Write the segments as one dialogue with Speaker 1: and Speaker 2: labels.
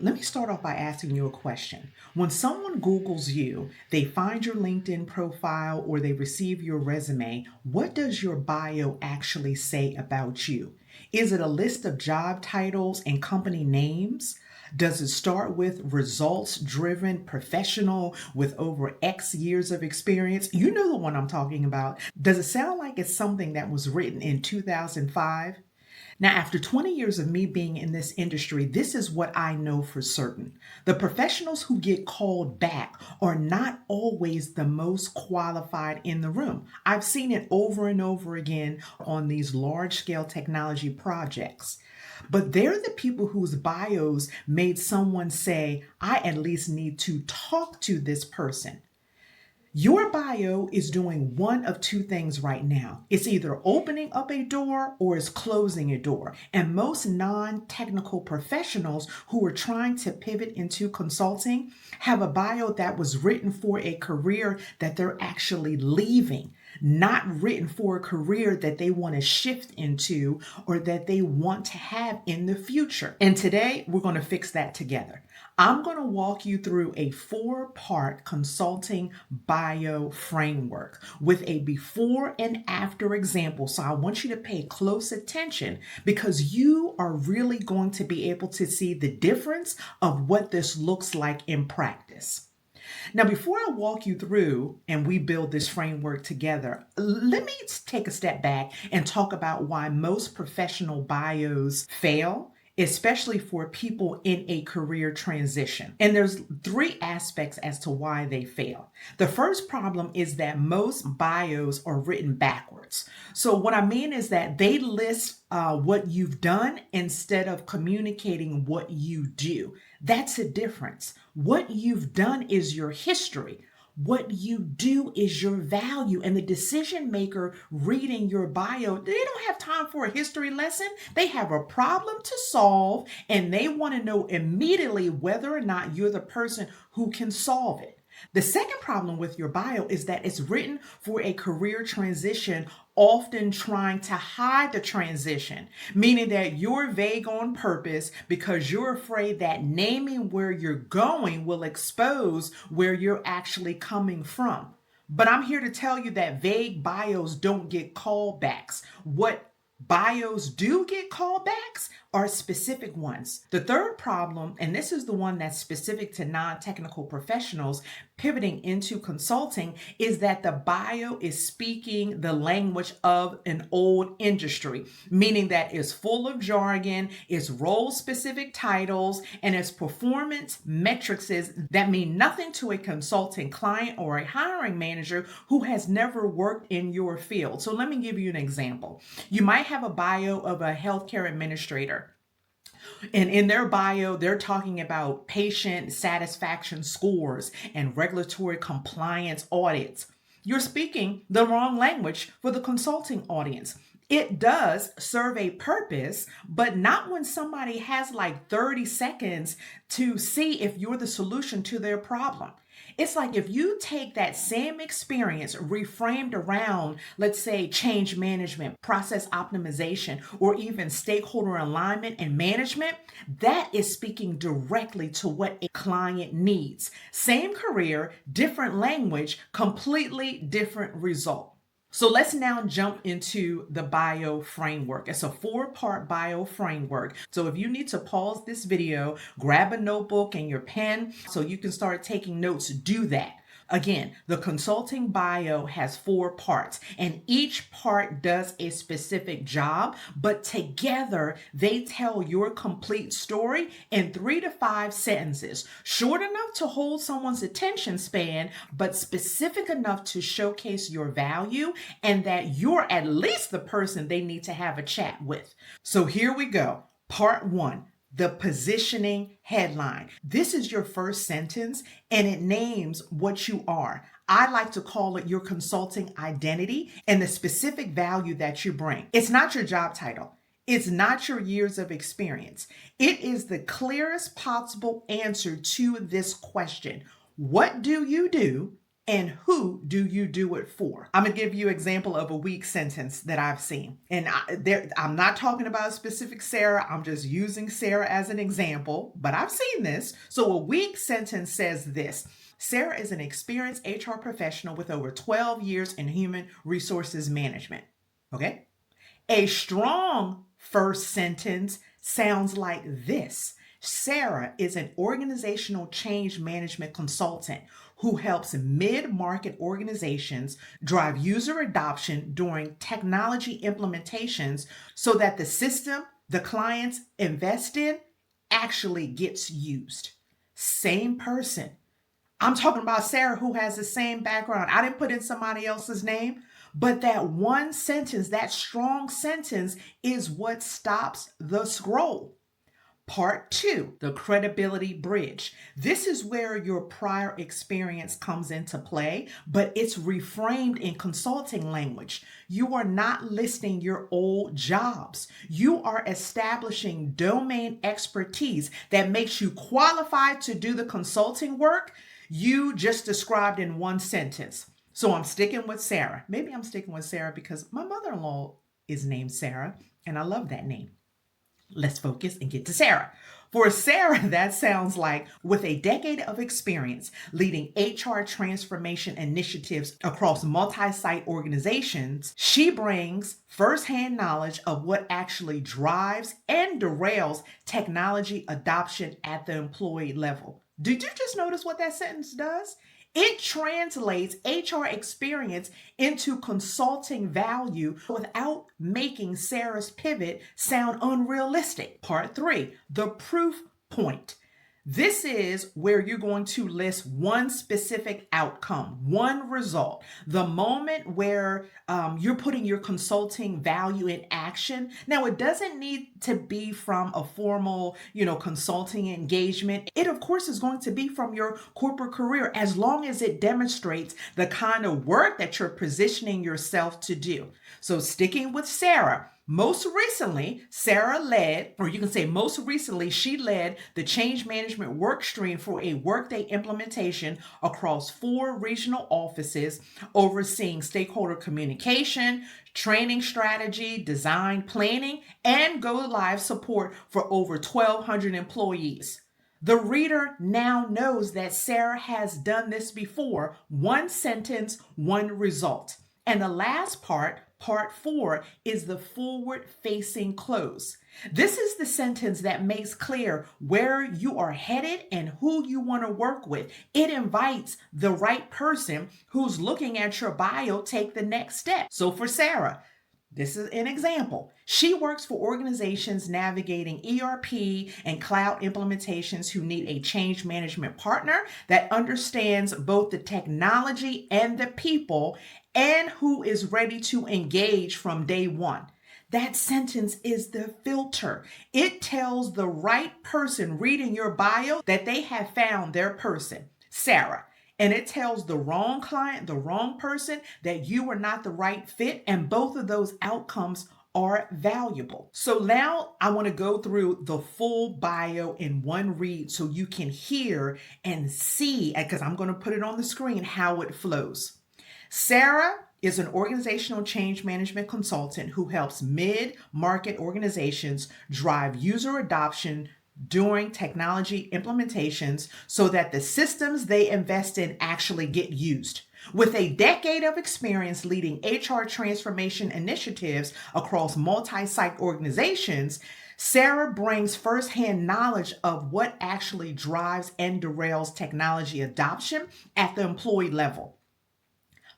Speaker 1: Let me start off by asking you a question. When someone Googles you, they find your LinkedIn profile or they receive your resume, what does your bio actually say about you? Is it a list of job titles and company names? Does it start with results driven professional with over X years of experience? You know the one I'm talking about. Does it sound like it's something that was written in 2005? Now, after 20 years of me being in this industry, this is what I know for certain. The professionals who get called back are not always the most qualified in the room. I've seen it over and over again on these large scale technology projects. But they're the people whose bios made someone say, I at least need to talk to this person. Your bio is doing one of two things right now. It's either opening up a door or it's closing a door. And most non technical professionals who are trying to pivot into consulting have a bio that was written for a career that they're actually leaving, not written for a career that they want to shift into or that they want to have in the future. And today we're going to fix that together. I'm going to walk you through a 4-part consulting bio framework with a before and after example. So I want you to pay close attention because you are really going to be able to see the difference of what this looks like in practice. Now, before I walk you through and we build this framework together, let me take a step back and talk about why most professional bios fail, especially for people in a career transition. And there's 3 aspects as to why they fail. The first problem is that most bios are written backwards. So what I mean is that they list what you've done instead of communicating what you do. That's a difference. What you've done is your history. What you do is your value. And the decision maker reading your bio, they don't have time for a history lesson. They have a problem to solve and they want to know immediately whether or not you're the person who can solve it. The second problem with your bio is that it's written for a career transition, often trying to hide the transition, meaning that you're vague on purpose because you're afraid that naming where you're going will expose where you're actually coming from. But I'm here to tell you that vague bios don't get callbacks. What bios do get callbacks are specific ones. The third problem, and this is the one that's specific to non-technical professionals pivoting into consulting, is that the bio is speaking the language of an old industry, meaning that it's full of jargon, it's role-specific titles, and it's performance metrics that mean nothing to a consulting client or a hiring manager who has never worked in your field. So let me give you an example. You might have a bio of a healthcare administrator. And in their bio, they're talking about patient satisfaction scores and regulatory compliance audits. You're speaking the wrong language for the consulting audience. It does serve a purpose, but not when somebody has like 30 seconds to see if you're the solution to their problem. It's like if you take that same experience reframed around, let's say, change management, process optimization, or even stakeholder alignment and management, that is speaking directly to what a client needs. Same career, different language, completely different result. So let's now jump into the bio framework. It's a 4-part bio framework. So if you need to pause this video, grab a notebook and your pen so you can start taking notes, do that. Again, the consulting bio has 4 parts and each part does a specific job, but together they tell your complete story in 3 to 5 sentences, short enough to hold someone's attention span, but specific enough to showcase your value and that you're at least the person they need to have a chat with. So here we go. Part 1. The positioning headline. This is your first sentence and it names what you are. I like to call it your consulting identity and the specific value that you bring. It's not your job title. It's not your years of experience. It is the clearest possible answer to this question. What do you do and who do you do it for? I'm going to give you an example of a weak sentence that I've seen. And I'm not talking about a specific Sarah. I'm just using Sarah as an example, but I've seen this. So a weak sentence says this: Sarah is an experienced HR professional with over 12 years in human resources management. Okay? A strong first sentence sounds like this: Sarah is an organizational change management consultant who helps mid-market organizations drive user adoption during technology implementations so that the system the clients invest in actually gets used. Same person. I'm talking about Sarah, who has the same background. I didn't put in somebody else's name, but that one sentence, that strong sentence, is what stops the scroll. Part 2, the credibility bridge. This is where your prior experience comes into play, but it's reframed in consulting language. You are not listing your old jobs. You are establishing domain expertise that makes you qualified to do the consulting work you just described in one sentence. So I'm sticking with Sarah. Maybe I'm sticking with Sarah because my mother-in-law is named Sarah, and I love that name. Let's focus and get to Sarah. For Sarah, that sounds like, with a decade of experience leading HR transformation initiatives across multi-site organizations, she brings firsthand knowledge of what actually drives and derails technology adoption at the employee level. Did you just notice what that sentence does? It translates HR experience into consulting value without making Sarah's pivot sound unrealistic. Part 3, the proof point. This is where you're going to list one specific outcome, one result, the moment where you're putting your consulting value in action. Now, it doesn't need to be from a formal, consulting engagement. It, of course, is going to be from your corporate career, as long as it demonstrates the kind of work that you're positioning yourself to do. So sticking with Sarah, most recently, she led the change management work stream for a Workday implementation across 4 regional offices, overseeing stakeholder communication, training strategy, design, planning, and go-live support for over 1,200 employees. The reader now knows that Sarah has done this before. One sentence, one result. And the last part 4, is the forward-facing close. This is the sentence that makes clear where you are headed and who you want to work with. It invites the right person who's looking at your bio take the next step. So for Sarah, this is an example. She works for organizations navigating ERP and cloud implementations who need a change management partner that understands both the technology and the people, and who is ready to engage from day one. That sentence is the filter. It tells the right person reading your bio that they have found their person, Sarah. And it tells the wrong client, the wrong person, that you are not the right fit, and both of those outcomes are valuable. So now I want to go through the full bio in one read so you can hear and see, because I'm going to put it on the screen, how it flows. Sarah is an organizational change management consultant who helps mid-market organizations drive user adoption during technology implementations so that the systems they invest in actually get used. With a decade of experience leading HR transformation initiatives across multi-site organizations, Sarah brings firsthand knowledge of what actually drives and derails technology adoption at the employee level.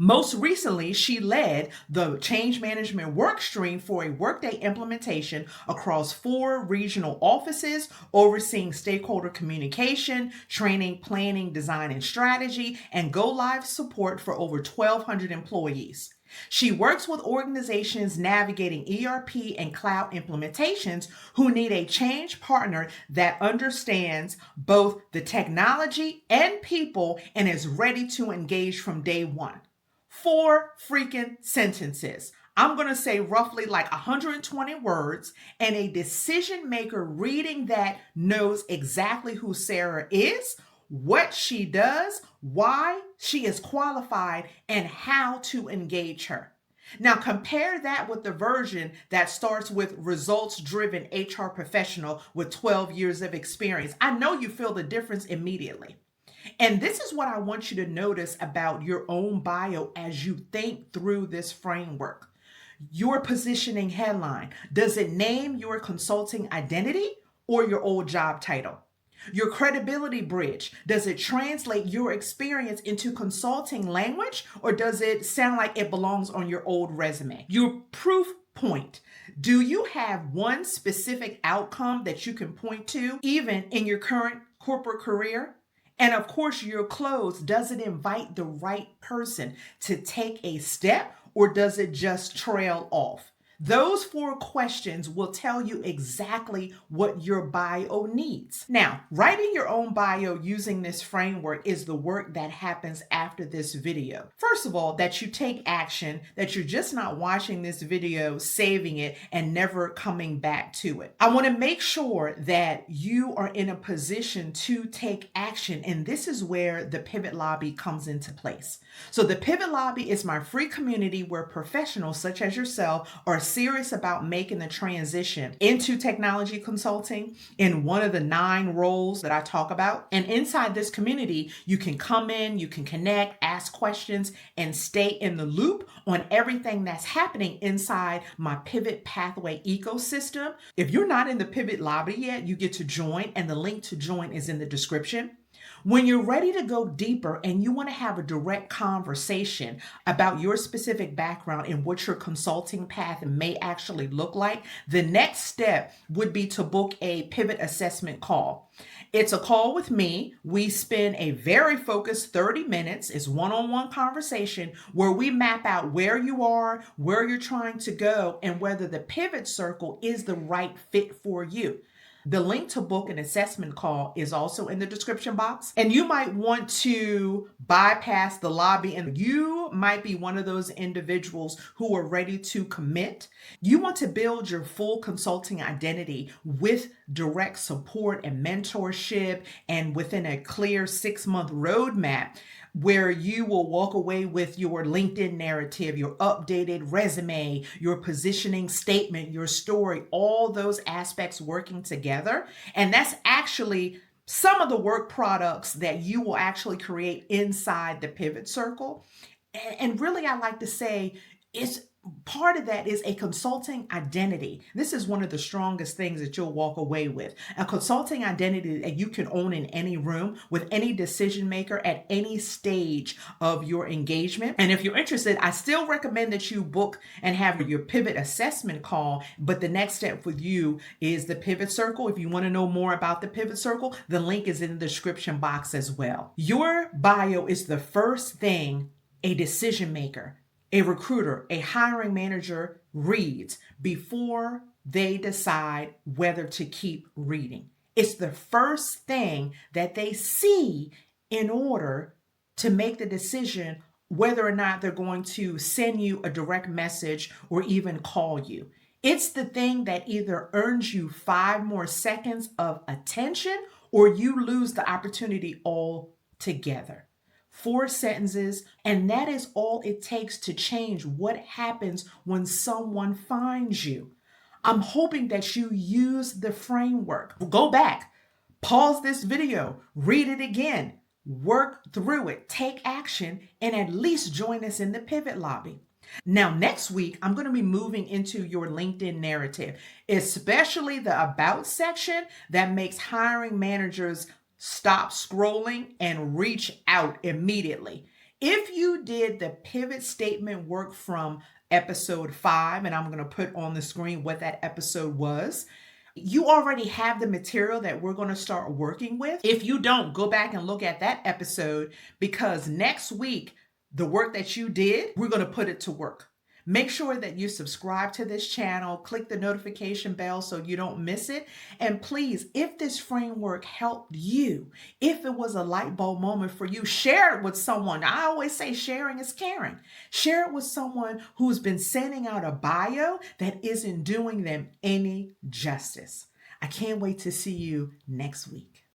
Speaker 1: Most recently, she led the change management work stream for a Workday implementation across 4 regional offices, overseeing stakeholder communication, training, planning, design, and strategy, and go-live support for over 1,200 employees. She works with organizations navigating ERP and cloud implementations who need a change partner that understands both the technology and people and is ready to engage from day one. 4 freaking sentences. I'm going to say roughly like 120 words, and a decision maker reading that knows exactly who Sarah is, what she does, why she is qualified, and how to engage her. Now, compare that with the version that starts with results-driven HR professional with 12 years of experience. I know you feel the difference immediately. And this is what I want you to notice about your own bio as you think through this framework. Your positioning headline, does it name your consulting identity or your old job title? Your credibility bridge, does it translate your experience into consulting language or does it sound like it belongs on your old resume? Your proof point, do you have one specific outcome that you can point to even in your current corporate career? And of course, your close, does it invite the right person to take a step or does it just trail off? Those 4 questions will tell you exactly what your bio needs. Now, writing your own bio using this framework is the work that happens after this video. First of all, that you take action, that you're just not watching this video, saving it, and never coming back to it. I want to make sure that you are in a position to take action, and this is where the Pivot Lobby comes into place. So the Pivot Lobby is my free community where professionals such as yourself are serious about making the transition into technology consulting in one of the 9 roles that I talk about. And inside this community, you can come in, you can connect, ask questions, and stay in the loop on everything that's happening inside my Pivot Pathway ecosystem. If you're not in the Pivot Lobby yet, you get to join, and the link to join is in the description. When you're ready to go deeper and you want to have a direct conversation about your specific background and what your consulting path may actually look like, the next step would be to book a pivot assessment call. It's a call with me. We spend a very focused 30 minutes. It's one-on-one conversation where we map out where you are, where you're trying to go, and whether the pivot circle is the right fit for you. The link to book an assessment call is also in the description box. And you might want to bypass the lobby, and you might be one of those individuals who are ready to commit. You want to build your full consulting identity with direct support and mentorship, and within a clear 6-month roadmap where you will walk away with your LinkedIn narrative, your updated resume, your positioning statement, your story, all those aspects working together. And that's actually some of the work products that you will actually create inside the Pivot Circle. And really, I like to say it's part of that is a consulting identity. This is one of the strongest things that you'll walk away with. A consulting identity that you can own in any room with any decision maker at any stage of your engagement. And if you're interested, I still recommend that you book and have your pivot assessment call. But the next step for you is the Pivot Circle. If you want to know more about the Pivot Circle, the link is in the description box as well. Your bio is the first thing a decision maker, a recruiter, a hiring manager reads before they decide whether to keep reading. It's the first thing that they see in order to make the decision whether or not they're going to send you a direct message or even call you. It's the thing that either earns you 5 more seconds of attention or you lose the opportunity altogether. 4 sentences, and that is all it takes to change what happens when someone finds you. I'm hoping that you use the framework. Go back, pause this video, read it again, work through it, take action, and at least join us in the Pivot Lobby. Now, next week, I'm going to be moving into your LinkedIn narrative, especially the About section that makes hiring managers stop scrolling and reach out immediately. If you did the pivot statement work from episode 5, and I'm going to put on the screen what that episode was, you already have the material that we're going to start working with. If you don't, go back and look at that episode, because next week, the work that you did, we're going to put it to work. Make sure that you subscribe to this channel, click the notification bell so you don't miss it. And please, if this framework helped you, if it was a light bulb moment for you, share it with someone. I always say sharing is caring. Share it with someone who's been sending out a bio that isn't doing them any justice. I can't wait to see you next week.